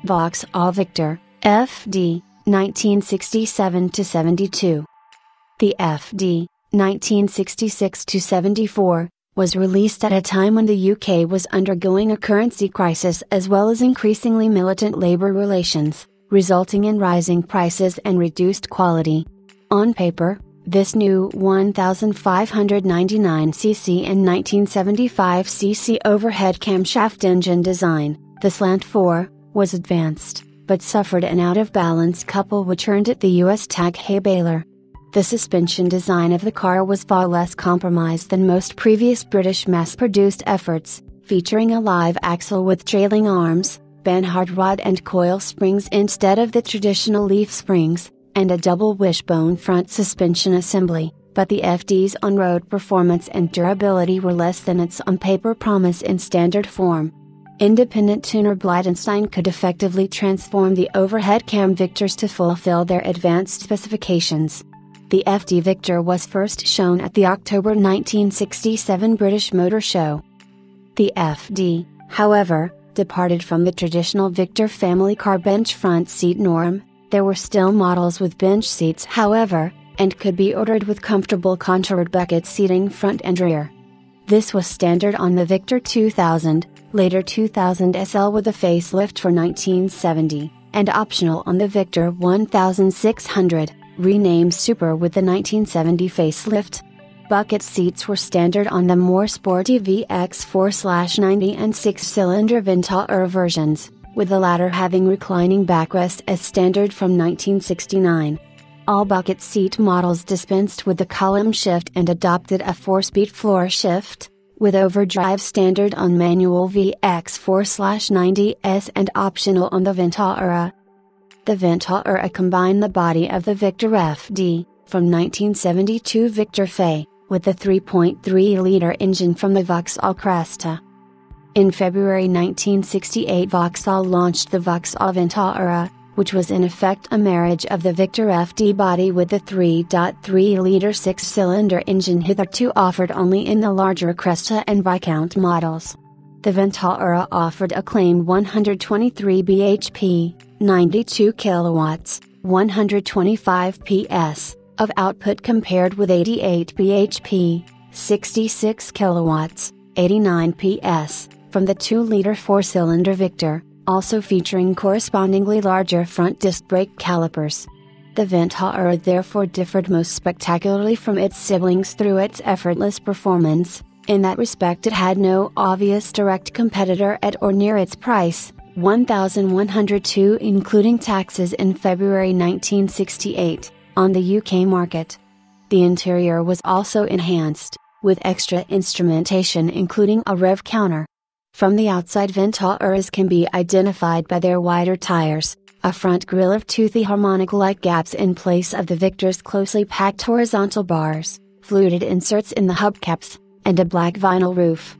Vauxhall Victor FD 1967-72. The FD 1966-74 was released at a time when the UK was undergoing a currency crisis as well as increasingly militant labour relations, resulting in rising prices and reduced quality. On paper, this new 1599cc and 1975cc overhead camshaft engine design, the Slant 4, was advanced, but suffered an out-of-balance couple which earned it the US tag hay baler. The suspension design of the car was far less compromised than most previous British mass-produced efforts, featuring a live axle with trailing arms, Banhart rod and coil springs instead of the traditional leaf springs, and a double wishbone front suspension assembly, but the FD's on-road performance and durability were less than its on-paper promise in standard form. Independent tuner Blydenstein could effectively transform the overhead cam Victors to fulfill their advanced specifications. The FD Victor was first shown at the October 1967 British Motor Show. The FD, however, departed from the traditional Victor family car bench front seat norm. There were still models with bench seats however, and could be ordered with comfortable contoured bucket seating front and rear. This was standard on the Victor 2000, later 2000 SL with a facelift for 1970, and optional on the Victor 1600, renamed Super with the 1970 facelift. Bucket seats were standard on the more sporty VX4/90 and 6-cylinder Vauxhall versions, with the latter having reclining backrest as standard from 1969. All bucket seat models dispensed with the column shift and adopted a 4-speed floor shift, with overdrive standard on manual VX4/90S and optional on the Vauxhall. The Vauxhall combined the body of the Victor FD, from 1972 Victor FE, with the 3.3-liter engine from the Vauxhall Cresta. In February 1968 Vauxhall launched the Vauxhall Vauxhall, which was in effect a marriage of the Victor FD body with the 3.3-liter 6-cylinder engine hitherto offered only in the larger Cresta and Viscount models. The Vauxhall offered a claimed 123 bhp, 92 kilowatts, 125 PS, of output compared with 88 bhp, 66 kilowatts, 89 PS, from the 2-liter 4-cylinder Victor, also featuring correspondingly larger front disc brake calipers. The Vauxhall therefore differed most spectacularly from its siblings through its effortless performance. In that respect it had no obvious direct competitor at or near its price, $1,102 including taxes in February 1968, on the UK market. The interior was also enhanced, with extra instrumentation including a rev counter. From the outside Vauxhalls can be identified by their wider tires, a front grille of toothy harmonic-like gaps in place of the Victor's closely packed horizontal bars, fluted inserts in the hubcaps, and a black vinyl roof.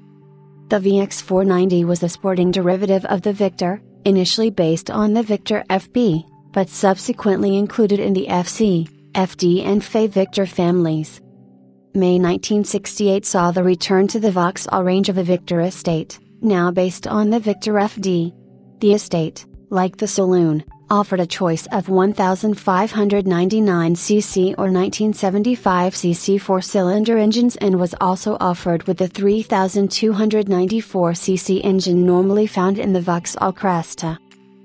The VX490 was a sporting derivative of the Victor, initially based on the Victor FB, but subsequently included in the FC, FD and FE Victor families. May 1968 saw the return to the Vauxhall range of the Victor Estate, now based on the Victor FD. The Estate, like the Saloon, offered a choice of 1599cc or 1975cc 4-cylinder engines and was also offered with the 3294cc engine normally found in the Vauxhall Cresta.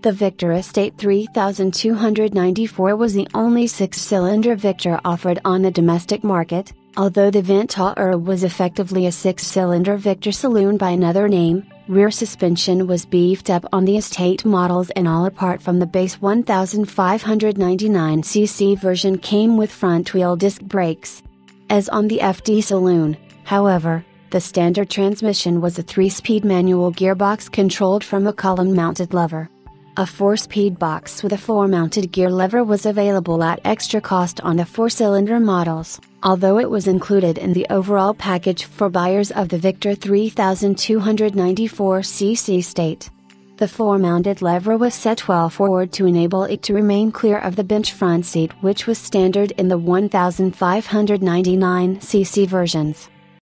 The Victor Estate 3294 was the only 6-cylinder Victor offered on the domestic market, although the Vauxhall was effectively a 6-cylinder Victor Saloon by another name. Rear suspension was beefed up on the Estate models and all apart from the base 1599cc version came with front-wheel disc brakes. As on the FD Saloon, however, the standard transmission was a 3-speed manual gearbox controlled from a column-mounted lever. A 4-speed box with a floor-mounted gear lever was available at extra cost on the 4-cylinder models, although it was included in the overall package for buyers of the Victor 3294cc Estate. The floor-mounted lever was set well forward to enable it to remain clear of the bench front seat which was standard in the 1599cc versions.